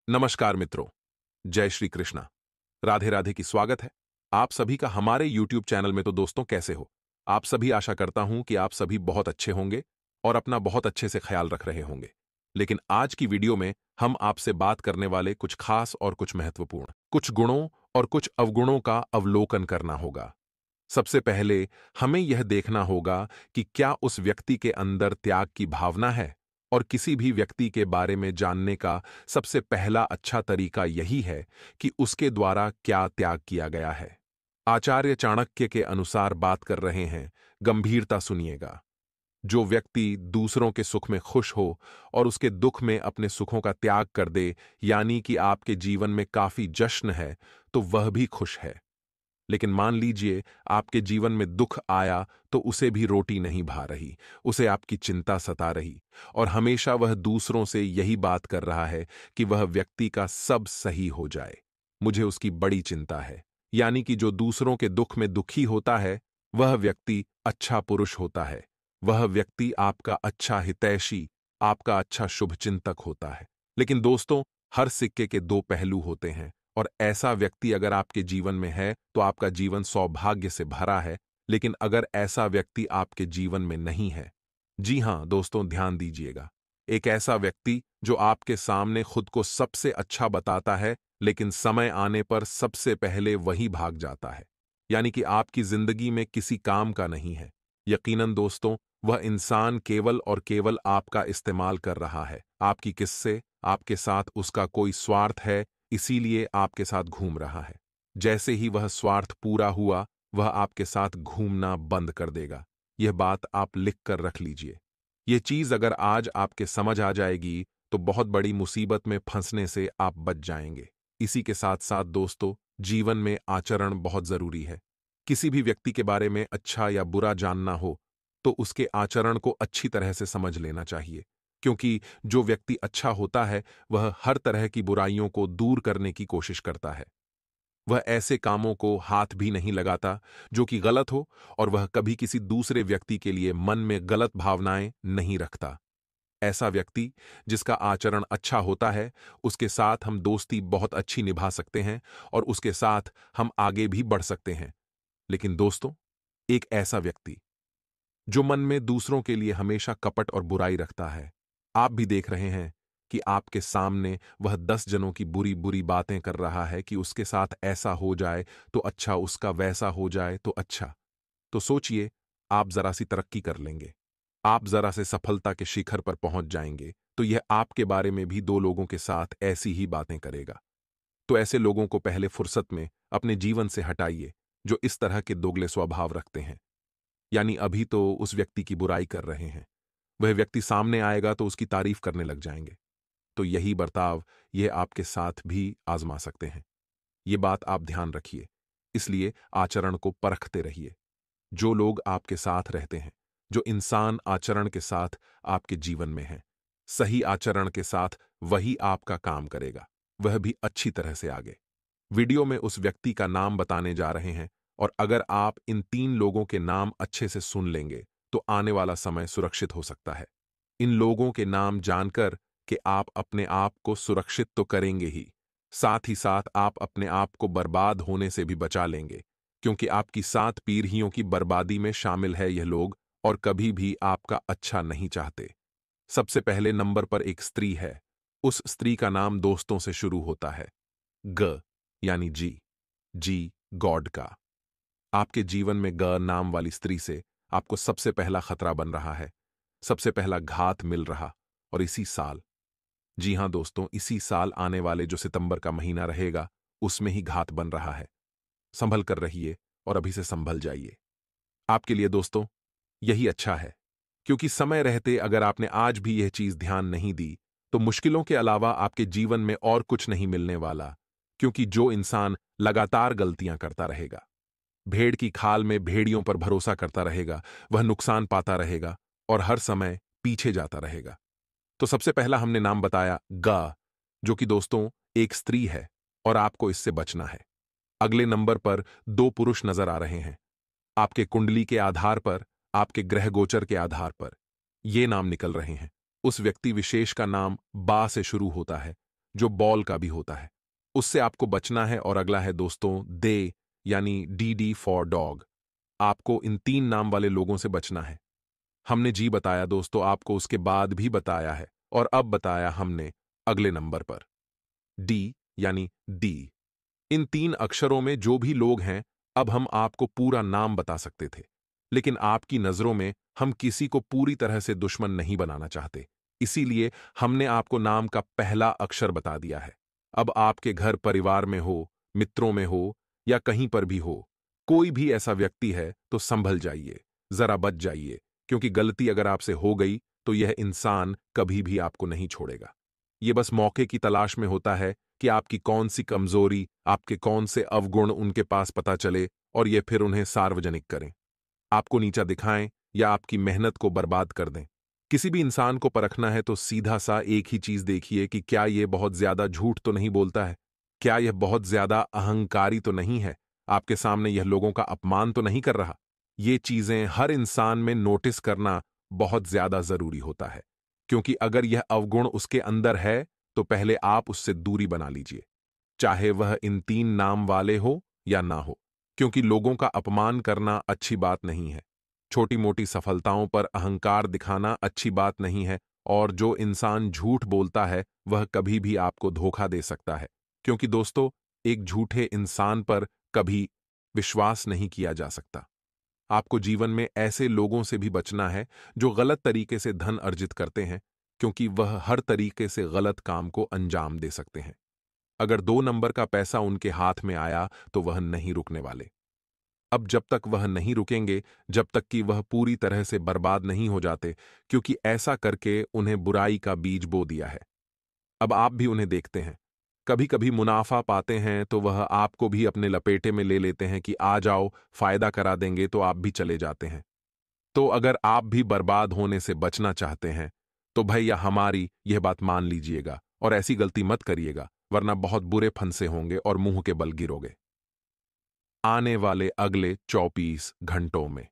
नमस्कार मित्रों, जय श्री कृष्णा। राधे राधे की स्वागत है आप सभी का हमारे YouTube चैनल में। तो दोस्तों, कैसे हो आप सभी? आशा करता हूं कि आप सभी बहुत अच्छे होंगे और अपना बहुत अच्छे से ख्याल रख रहे होंगे। लेकिन आज की वीडियो में हम आपसे बात करने वाले कुछ खास और कुछ महत्वपूर्ण, कुछ गुणों और कुछ अवगुणों का अवलोकन करना होगा। सबसे पहले हमें यह देखना होगा कि क्या उस व्यक्ति के अंदर त्याग की भावना है। और किसी भी व्यक्ति के बारे में जानने का सबसे पहला अच्छा तरीका यही है कि उसके द्वारा क्या त्याग किया गया है। आचार्य चाणक्य के अनुसार बात कर रहे हैं, गंभीरता सुनिएगा। जो व्यक्ति दूसरों के सुख में खुश हो और उसके दुख में अपने सुखों का त्याग कर दे, यानी कि आपके जीवन में काफी जश्न है, तो वह भी खुश है। लेकिन मान लीजिए आपके जीवन में दुख आया तो उसे भी रोटी नहीं भा रही, उसे आपकी चिंता सता रही और हमेशा वह दूसरों से यही बात कर रहा है कि वह व्यक्ति का सब सही हो जाए। मुझे उसकी बड़ी चिंता है। यानी कि जो दूसरों के दुख में दुखी होता है, वह व्यक्ति अच्छा पुरुष होता है। वह व्यक्ति आपका अच्छा हितैषी, आपका अच्छा शुभचिंतक होता है। लेकिन दोस्तों, हर सिक्के के दो पहलू होते हैं और ऐसा व्यक्ति अगर आपके जीवन में है तो आपका जीवन सौभाग्य से भरा है। लेकिन अगर ऐसा व्यक्ति आपके जीवन में नहीं है, जी हां दोस्तों, ध्यान दीजिएगा, एक ऐसा व्यक्ति जो आपके सामने खुद को सबसे अच्छा बताता है, लेकिन समय आने पर सबसे पहले वही भाग जाता है, यानी कि आपकी जिंदगी में किसी काम का नहीं है। यकीनन दोस्तों, वह इंसान केवल और केवल आपका इस्तेमाल कर रहा है। आपकी किस्से, आपके साथ उसका कोई स्वार्थ है, इसीलिए आपके साथ घूम रहा है। जैसे ही वह स्वार्थ पूरा हुआ, वह आपके साथ घूमना बंद कर देगा। यह बात आप लिख कर रख लीजिए। यह चीज अगर आज आपके समझ आ जाएगी तो बहुत बड़ी मुसीबत में फंसने से आप बच जाएंगे। इसी के साथ साथ दोस्तों, जीवन में आचरण बहुत जरूरी है। किसी भी व्यक्ति के बारे में अच्छा या बुरा जानना हो तो उसके आचरण को अच्छी तरह से समझ लेना चाहिए, क्योंकि जो व्यक्ति अच्छा होता है वह हर तरह की बुराइयों को दूर करने की कोशिश करता है। वह ऐसे कामों को हाथ भी नहीं लगाता जो कि गलत हो, और वह कभी किसी दूसरे व्यक्ति के लिए मन में गलत भावनाएं नहीं रखता। ऐसा व्यक्ति जिसका आचरण अच्छा होता है, उसके साथ हम दोस्ती बहुत अच्छी निभा सकते हैं और उसके साथ हम आगे भी बढ़ सकते हैं। लेकिन दोस्तों, एक ऐसा व्यक्ति जो मन में दूसरों के लिए हमेशा कपट और बुराई रखता है, आप भी देख रहे हैं कि आपके सामने वह 10 जनों की बुरी बुरी बातें कर रहा है कि उसके साथ ऐसा हो जाए तो अच्छा, उसका वैसा हो जाए तो अच्छा। तो सोचिए, आप जरा सी तरक्की कर लेंगे, आप जरा से सफलता के शिखर पर पहुंच जाएंगे, तो यह आपके बारे में भी दो लोगों के साथ ऐसी ही बातें करेगा। तो ऐसे लोगों को पहले फुर्सत में अपने जीवन से हटाइए जो इस तरह के दोगले स्वभाव रखते हैं। यानी अभी तो उस व्यक्ति की बुराई कर रहे हैं, वह व्यक्ति सामने आएगा तो उसकी तारीफ करने लग जाएंगे। तो यही बर्ताव ये आपके साथ भी आजमा सकते हैं। ये बात आप ध्यान रखिए। इसलिए आचरण को परखते रहिए। जो लोग आपके साथ रहते हैं, जो इंसान आचरण के साथ आपके जीवन में है, सही आचरण के साथ वही आपका काम करेगा, वह भी अच्छी तरह से आगे। वीडियो में उस व्यक्ति का नाम बताने जा रहे हैं, और अगर आप इन 3 लोगों के नाम अच्छे से सुन लेंगे तो आने वाला समय सुरक्षित हो सकता है। इन लोगों के नाम जानकर कि आप अपने आप को सुरक्षित तो करेंगे ही, साथ ही साथ आप अपने आप को बर्बाद होने से भी बचा लेंगे, क्योंकि आपकी 7 पीढ़ियों की बर्बादी में शामिल है यह लोग, और कभी भी आपका अच्छा नहीं चाहते। सबसे पहले नंबर पर एक स्त्री है। उस स्त्री का नाम दोस्तों से शुरू होता है, ग यानी जी। जी गॉड का। आपके जीवन में ग नाम वाली स्त्री से आपको सबसे पहला खतरा बन रहा है, सबसे पहला घात मिल रहा, और इसी साल, जी हां दोस्तों, इसी साल आने वाले जो सितंबर का महीना रहेगा, उसमें ही घात बन रहा है। संभल कर रहिए और अभी से संभल जाइए। आपके लिए दोस्तों यही अच्छा है, क्योंकि समय रहते अगर आपने आज भी यह चीज ध्यान नहीं दी तो मुश्किलों के अलावा आपके जीवन में और कुछ नहीं मिलने वाला। क्योंकि जो इंसान लगातार गलतियां करता रहेगा, भेड़ की खाल में भेड़ियों पर भरोसा करता रहेगा, वह नुकसान पाता रहेगा और हर समय पीछे जाता रहेगा। तो सबसे पहला हमने नाम बताया गा, जो कि दोस्तों एक स्त्री है, और आपको इससे बचना है। अगले नंबर पर 2 पुरुष नजर आ रहे हैं। आपके कुंडली के आधार पर, आपके ग्रह गोचर के आधार पर ये नाम निकल रहे हैं। उस व्यक्ति विशेष का नाम बा से शुरू होता है, जो बॉल का भी होता है। उससे आपको बचना है। और अगला है दोस्तों दे, यानी डी फॉर डॉग। आपको इन 3 नाम वाले लोगों से बचना है। हमने जी बताया दोस्तों, आपको उसके बाद भी बताया है और अब बताया हमने अगले नंबर पर। डी यानी डी। इन 3 अक्षरों में जो भी लोग हैं, अब हम आपको पूरा नाम बता सकते थे, लेकिन आपकी नजरों में हम किसी को पूरी तरह से दुश्मन नहीं बनाना चाहते। इसीलिए हमने आपको नाम का पहला अक्षर बता दिया है। अब आपके घर परिवार में हो, मित्रों में हो या कहीं पर भी हो, कोई भी ऐसा व्यक्ति है तो संभल जाइए, जरा बच जाइए, क्योंकि गलती अगर आपसे हो गई तो यह इंसान कभी भी आपको नहीं छोड़ेगा। ये बस मौके की तलाश में होता है कि आपकी कौन सी कमजोरी, आपके कौन से अवगुण उनके पास पता चले और ये फिर उन्हें सार्वजनिक करें, आपको नीचा दिखाएं या आपकी मेहनत को बर्बाद कर दें। किसी भी इंसान को परखना है तो सीधा सा एक ही चीज देखिए कि क्या ये बहुत ज्यादा झूठ तो नहीं बोलता है, क्या यह बहुत ज्यादा अहंकारी तो नहीं है, आपके सामने यह लोगों का अपमान तो नहीं कर रहा। ये चीजें हर इंसान में नोटिस करना बहुत ज्यादा जरूरी होता है, क्योंकि अगर यह अवगुण उसके अंदर है तो पहले आप उससे दूरी बना लीजिए, चाहे वह इन 3 नाम वाले हो या ना हो, क्योंकि लोगों का अपमान करना अच्छी बात नहीं है। छोटी मोटी सफलताओं पर अहंकार दिखाना अच्छी बात नहीं है। और जो इंसान झूठ बोलता है वह कभी भी आपको धोखा दे सकता है, क्योंकि दोस्तों एक झूठे इंसान पर कभी विश्वास नहीं किया जा सकता। आपको जीवन में ऐसे लोगों से भी बचना है जो गलत तरीके से धन अर्जित करते हैं, क्योंकि वह हर तरीके से गलत काम को अंजाम दे सकते हैं। अगर 2 नंबर का पैसा उनके हाथ में आया तो वह नहीं रुकने वाले। अब जब तक वह नहीं रुकेंगे, जब तक कि वह पूरी तरह से बर्बाद नहीं हो जाते, क्योंकि ऐसा करके उन्हें बुराई का बीज बो दिया है। अब आप भी उन्हें देखते हैं, कभी कभी मुनाफा पाते हैं तो वह आपको भी अपने लपेटे में ले लेते हैं कि आ जाओ, फायदा करा देंगे, तो आप भी चले जाते हैं। तो अगर आप भी बर्बाद होने से बचना चाहते हैं तो भैया हमारी यह बात मान लीजिएगा और ऐसी गलती मत करिएगा, वरना बहुत बुरे फंसे होंगे और मुंह के बल गिरोगे आने वाले अगले 24 घंटों में।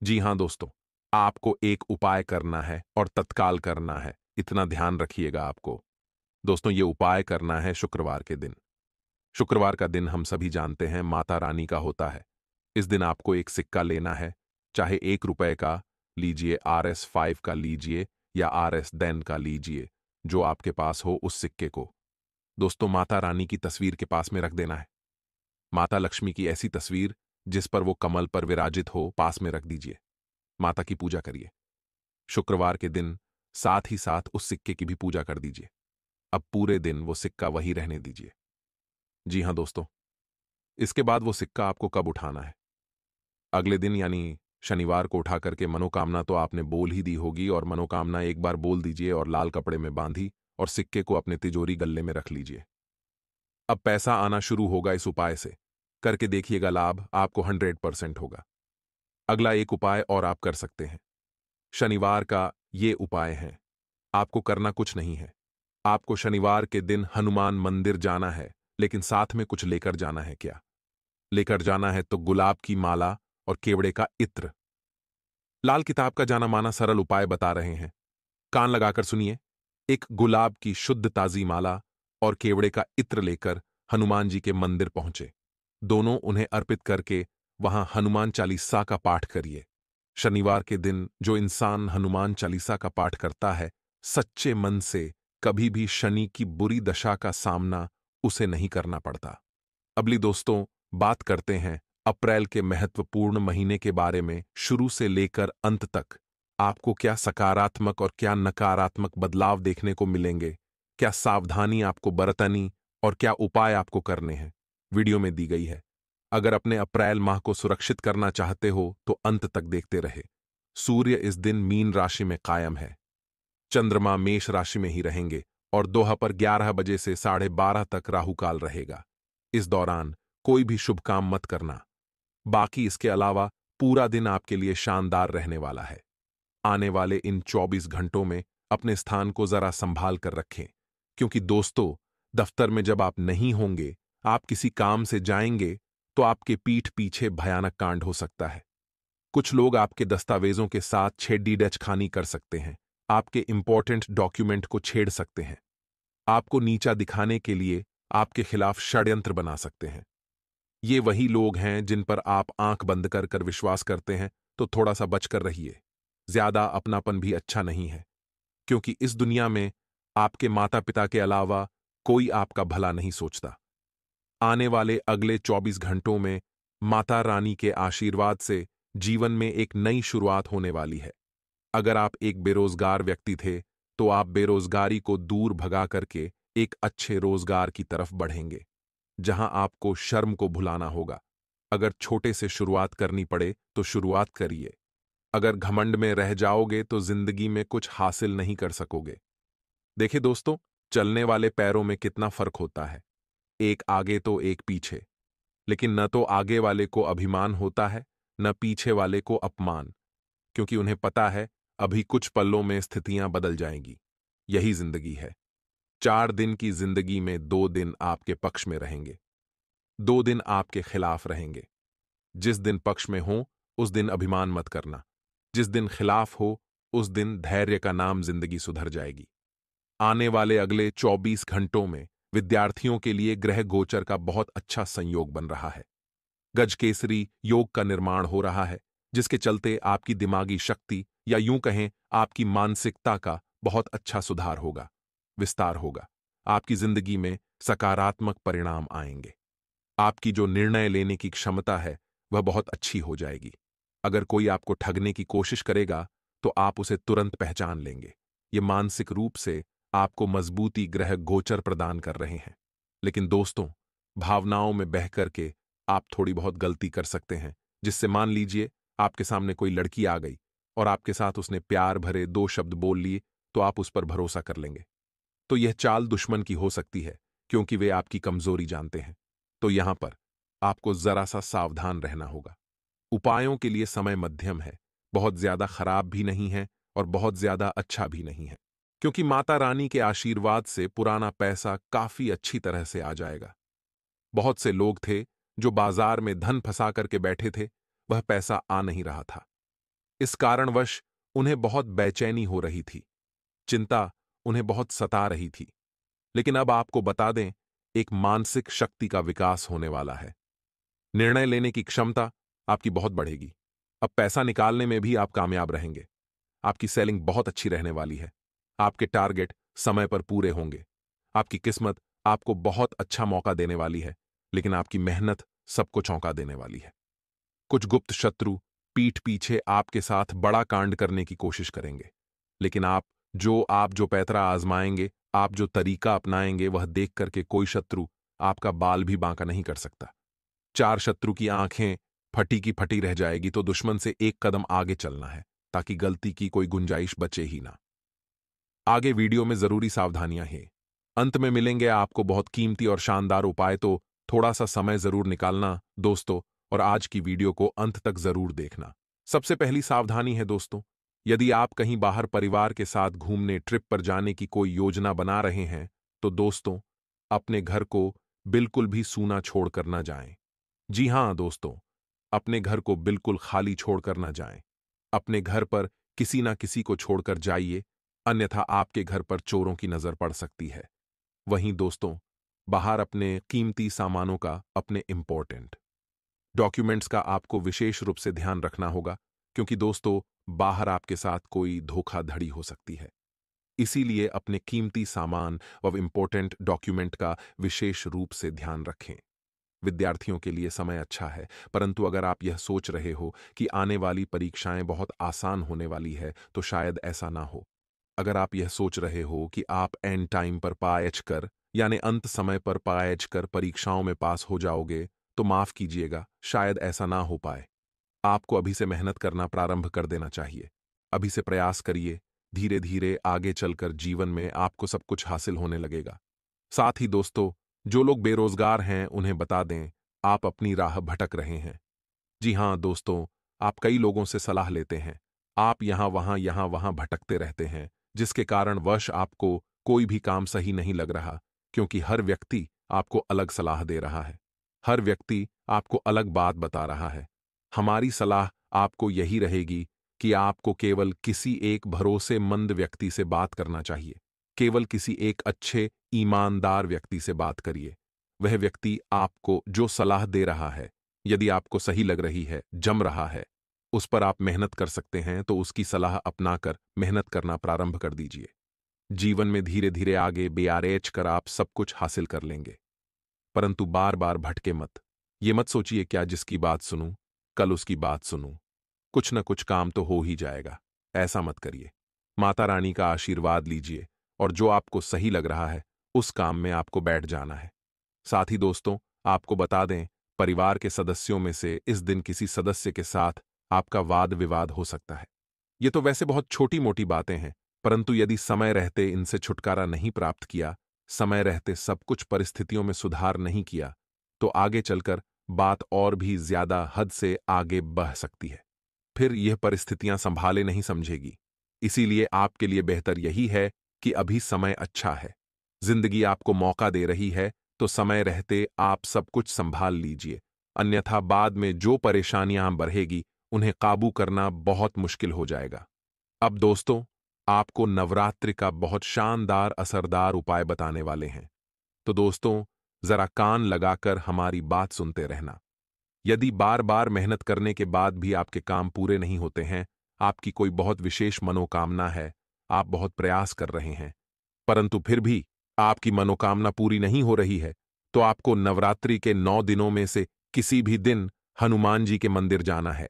जी हां दोस्तों, आपको एक उपाय करना है और तत्काल करना है, इतना ध्यान रखिएगा आपको। दोस्तों ये उपाय करना है शुक्रवार के दिन। शुक्रवार का दिन हम सभी जानते हैं माता रानी का होता है। इस दिन आपको एक सिक्का लेना है, चाहे 1 रुपए का लीजिए, RS5 का लीजिए या RS10 का लीजिए, जो आपके पास हो उस सिक्के को दोस्तों माता रानी की तस्वीर के पास में रख देना है। माता लक्ष्मी की ऐसी तस्वीर जिस पर वो कमल पर विराजित हो, पास में रख दीजिए। माता की पूजा करिए। शुक्रवार के दिन साथ ही साथ उस सिक्के की भी पूजा कर दीजिए। अब पूरे दिन वो सिक्का वही रहने दीजिए। जी हां दोस्तों, इसके बाद वो सिक्का आपको कब उठाना है? अगले दिन यानी शनिवार को उठा करके मनोकामना तो आपने बोल ही दी होगी, और मनोकामना एक बार बोल दीजिए और लाल कपड़े में बांधी और सिक्के को अपने तिजोरी गल्ले में रख लीजिए। अब पैसा आना शुरू होगा इस उपाय से। करके देखिएगा, लाभ आपको 100% होगा। अगला एक उपाय और आप कर सकते हैं। शनिवार का ये उपाय है। आपको करना कुछ नहीं है। आपको शनिवार के दिन हनुमान मंदिर जाना है, लेकिन साथ में कुछ लेकर जाना है। क्या लेकर जाना है? तो गुलाब की माला और केवड़े का इत्र। लाल किताब का जाना माना सरल उपाय बता रहे हैं, कान लगाकर सुनिए। एक गुलाब की शुद्ध ताजी माला और केवड़े का इत्र लेकर हनुमान जी के मंदिर पहुंचे। दोनों उन्हें अर्पित करके वहां हनुमान चालीसा का पाठ करिए। शनिवार के दिन जो इंसान हनुमान चालीसा का पाठ करता है, सच्चे मन से, कभी भी शनि की बुरी दशा का सामना उसे नहीं करना पड़ता। अगली दोस्तों बात करते हैं अप्रैल के महत्वपूर्ण महीने के बारे में। शुरू से लेकर अंत तक आपको क्या सकारात्मक और क्या नकारात्मक बदलाव देखने को मिलेंगे, क्या सावधानी आपको बरतनी और क्या उपाय आपको करने हैं, वीडियो में दी गई है। अगर अपने अप्रैल माह को सुरक्षित करना चाहते हो तो अंत तक देखते रहे। सूर्य इस दिन मीन राशि में कायम है। चंद्रमा मेष राशि में ही रहेंगे और दोपहर 11 बजे से 12:30 तक राहुकाल रहेगा। इस दौरान कोई भी शुभ काम मत करना। बाकी इसके अलावा पूरा दिन आपके लिए शानदार रहने वाला है। आने वाले इन 24 घंटों में अपने स्थान को जरा संभाल कर रखें, क्योंकि दोस्तों दफ्तर में जब आप नहीं होंगे, आप किसी काम से जाएंगे तो आपके पीठ पीछे भयानक कांड हो सकता है। कुछ लोग आपके दस्तावेजों के साथ छेड़ी डचखानी कर सकते हैं, आपके इंपॉर्टेंट डॉक्यूमेंट को छेड़ सकते हैं। आपको नीचा दिखाने के लिए आपके खिलाफ षड्यंत्र बना सकते हैं। ये वही लोग हैं जिन पर आप आंख बंद कर कर विश्वास करते हैं, तो थोड़ा सा बचकर रहिए। ज्यादा अपनापन भी अच्छा नहीं है, क्योंकि इस दुनिया में आपके माता पिता के अलावा कोई आपका भला नहीं सोचता। आने वाले अगले 24 घंटों में माता रानी के आशीर्वाद से जीवन में एक नई शुरुआत होने वाली है। अगर आप एक बेरोजगार व्यक्ति थे, तो आप बेरोजगारी को दूर भगा करके एक अच्छे रोजगार की तरफ बढ़ेंगे, जहां आपको शर्म को भुलाना होगा। अगर छोटे से शुरुआत करनी पड़े तो शुरुआत करिए। अगर घमंड में रह जाओगे तो जिंदगी में कुछ हासिल नहीं कर सकोगे। देखिए दोस्तों, चलने वाले पैरों में कितना फर्क होता है, एक आगे तो एक पीछे। लेकिन न तो आगे वाले को अभिमान होता है, न पीछे वाले को अपमान, क्योंकि उन्हें पता है अभी कुछ पलों में स्थितियां बदल जाएंगी। यही जिंदगी है। 4 दिन की जिंदगी में 2 दिन आपके पक्ष में रहेंगे, 2 दिन आपके खिलाफ रहेंगे। जिस दिन पक्ष में हो उस दिन अभिमान मत करना, जिस दिन खिलाफ हो उस दिन धैर्य का नाम जिंदगी सुधर जाएगी। आने वाले अगले 24 घंटों में विद्यार्थियों के लिए ग्रह गोचर का बहुत अच्छा संयोग बन रहा है। गजकेसरी योग का निर्माण हो रहा है, जिसके चलते आपकी दिमागी शक्ति या यूं कहें आपकी मानसिकता का बहुत अच्छा सुधार होगा, विस्तार होगा। आपकी जिंदगी में सकारात्मक परिणाम आएंगे। आपकी जो निर्णय लेने की क्षमता है वह बहुत अच्छी हो जाएगी। अगर कोई आपको ठगने की कोशिश करेगा तो आप उसे तुरंत पहचान लेंगे। ये मानसिक रूप से आपको मजबूती ग्रह गोचर प्रदान कर रहे हैं। लेकिन दोस्तों, भावनाओं में बह करके आप थोड़ी बहुत गलती कर सकते हैं, जिससे मान लीजिए आपके सामने कोई लड़की आ गई और आपके साथ उसने प्यार भरे 2 शब्द बोल लिए, तो आप उस पर भरोसा कर लेंगे। तो यह चाल दुश्मन की हो सकती है, क्योंकि वे आपकी कमजोरी जानते हैं। तो यहां पर आपको जरा सा सावधान रहना होगा। उपायों के लिए समय मध्यम है, बहुत ज्यादा खराब भी नहीं है और बहुत ज्यादा अच्छा भी नहीं है, क्योंकि माता रानी के आशीर्वाद से पुराना पैसा काफी अच्छी तरह से आ जाएगा। बहुत से लोग थे जो बाजार में धन फंसा करके बैठे थे, वह पैसा आ नहीं रहा था। इस कारणवश उन्हें बहुत बेचैनी हो रही थी, चिंता उन्हें बहुत सता रही थी। लेकिन अब आपको बता दें, एक मानसिक शक्ति का विकास होने वाला है। निर्णय लेने की क्षमता आपकी बहुत बढ़ेगी। अब पैसा निकालने में भी आप कामयाब रहेंगे। आपकी सेलिंग बहुत अच्छी रहने वाली है। आपके टारगेट समय पर पूरे होंगे। आपकी किस्मत आपको बहुत अच्छा मौका देने वाली है, लेकिन आपकी मेहनत सबको चौंका देने वाली है। कुछ गुप्त शत्रु पीठ पीछे आपके साथ बड़ा कांड करने की कोशिश करेंगे, लेकिन आप जो पैतरा आजमाएंगे, आप जो तरीका अपनाएंगे, वह देख करके कोई शत्रु आपका बाल भी बांका नहीं कर सकता। 4 शत्रु की आंखें फटी की फटी रह जाएगी, तो दुश्मन से एक कदम आगे चलना है, ताकि गलती की कोई गुंजाइश बचे ही ना। आगे वीडियो में जरूरी सावधानियां हैं। अंत में मिलेंगे आपको बहुत कीमती और शानदार उपाय, तो थोड़ा सा समय जरूर निकालना दोस्तों, और आज की वीडियो को अंत तक जरूर देखना। सबसे पहली सावधानी है दोस्तों, यदि आप कहीं बाहर परिवार के साथ घूमने ट्रिप पर जाने की कोई योजना बना रहे हैं, तो दोस्तों अपने घर को बिल्कुल भी सूना छोड़कर ना जाएं। जी हां दोस्तों, अपने घर को बिल्कुल खाली छोड़कर ना जाएं। अपने घर पर किसी ना किसी को छोड़कर जाइए, अन्यथा आपके घर पर चोरों की नजर पड़ सकती है। वहीं दोस्तों, बाहर अपने कीमती सामानों का, अपने इंपॉर्टेंट डॉक्यूमेंट्स का आपको विशेष रूप से ध्यान रखना होगा, क्योंकि दोस्तों बाहर आपके साथ कोई धोखाधड़ी हो सकती है। इसीलिए अपने कीमती सामान व इंपॉर्टेंट डॉक्यूमेंट का विशेष रूप से ध्यान रखें। विद्यार्थियों के लिए समय अच्छा है, परंतु अगर आप यह सोच रहे हो कि आने वाली परीक्षाएं बहुत आसान होने वाली है, तो शायद ऐसा ना हो। अगर आप यह सोच रहे हो कि आप एंड टाइम पर पाएच कर, यानी अंत समय पर पाएच कर परीक्षाओं में पास हो जाओगे, तो माफ कीजिएगा, शायद ऐसा ना हो पाए। आपको अभी से मेहनत करना प्रारंभ कर देना चाहिए। अभी से प्रयास करिए, धीरे धीरे आगे चलकर जीवन में आपको सब कुछ हासिल होने लगेगा। साथ ही दोस्तों, जो लोग बेरोजगार हैं उन्हें बता दें, आप अपनी राह भटक रहे हैं। जी हां दोस्तों, आप कई लोगों से सलाह लेते हैं। आप यहां वहां भटकते रहते हैं, जिसके कारण वश आपको कोई भी काम सही नहीं लग रहा, क्योंकि हर व्यक्ति आपको अलग सलाह दे रहा है। हर व्यक्ति आपको अलग बात बता रहा है। हमारी सलाह आपको यही रहेगी कि आपको केवल किसी एक भरोसेमंद व्यक्ति से बात करना चाहिए। केवल किसी एक अच्छे, ईमानदार व्यक्ति से बात करिए। वह व्यक्ति आपको जो सलाह दे रहा है, यदि आपको सही लग रही है, जम रहा है, उस पर आप मेहनत कर सकते हैं, तो उसकी सलाह अपनाकर मेहनत करना प्रारंभ कर दीजिए। जीवन में धीरे धीरे आगे बेआरेच कर आप सब कुछ हासिल कर लेंगे। परंतु बार बार भटके मत। ये मत सोचिए क्या जिसकी बात सुनूं, कल उसकी बात सुनूं, कुछ न कुछ काम तो हो ही जाएगा। ऐसा मत करिए। माता रानी का आशीर्वाद लीजिए और जो आपको सही लग रहा है, उस काम में आपको बैठ जाना है। साथ ही दोस्तों, आपको बता दें, परिवार के सदस्यों में से इस दिन किसी सदस्य के साथ आपका वाद विवाद हो सकता है। ये तो वैसे बहुत छोटी मोटी बातें हैं, परंतु यदि समय रहते इनसे छुटकारा नहीं प्राप्त किया, समय रहते सब कुछ परिस्थितियों में सुधार नहीं किया, तो आगे चलकर बात और भी ज्यादा हद से आगे बढ़ सकती है। फिर यह परिस्थितियां संभाले नहीं समझेगी। इसीलिए आपके लिए बेहतर यही है कि अभी समय अच्छा है। जिंदगी आपको मौका दे रही है, तो समय रहते आप सब कुछ संभाल लीजिए, अन्यथा बाद में जो परेशानियां बढ़ेगी उन्हें काबू करना बहुत मुश्किल हो जाएगा। अब दोस्तों, आपको नवरात्रि का बहुत शानदार असरदार उपाय बताने वाले हैं। तो दोस्तों, जरा कान लगाकर हमारी बात सुनते रहना। यदि बार बार मेहनत करने के बाद भी आपके काम पूरे नहीं होते हैं, आपकी कोई बहुत विशेष मनोकामना है, आप बहुत प्रयास कर रहे हैं, परंतु फिर भी आपकी मनोकामना पूरी नहीं हो रही है, तो आपको नवरात्रि के 9 दिनों में से किसी भी दिन हनुमान जी के मंदिर जाना है।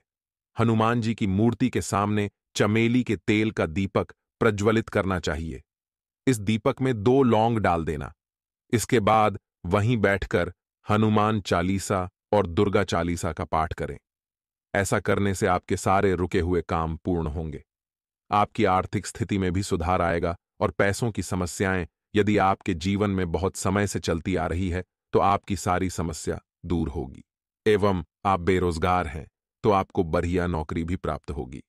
हनुमान जी की मूर्ति के सामने चमेली के तेल का दीपक प्रज्वलित करना चाहिए। इस दीपक में 2 लौंग डाल देना। इसके बाद वहीं बैठकर हनुमान चालीसा और दुर्गा चालीसा का पाठ करें। ऐसा करने से आपके सारे रुके हुए काम पूर्ण होंगे। आपकी आर्थिक स्थिति में भी सुधार आएगा और पैसों की समस्याएं यदि आपके जीवन में बहुत समय से चलती आ रही है, तो आपकी सारी समस्या दूर होगी। एवं आप बेरोजगार हैं, तो आपको बढ़िया नौकरी भी प्राप्त होगी।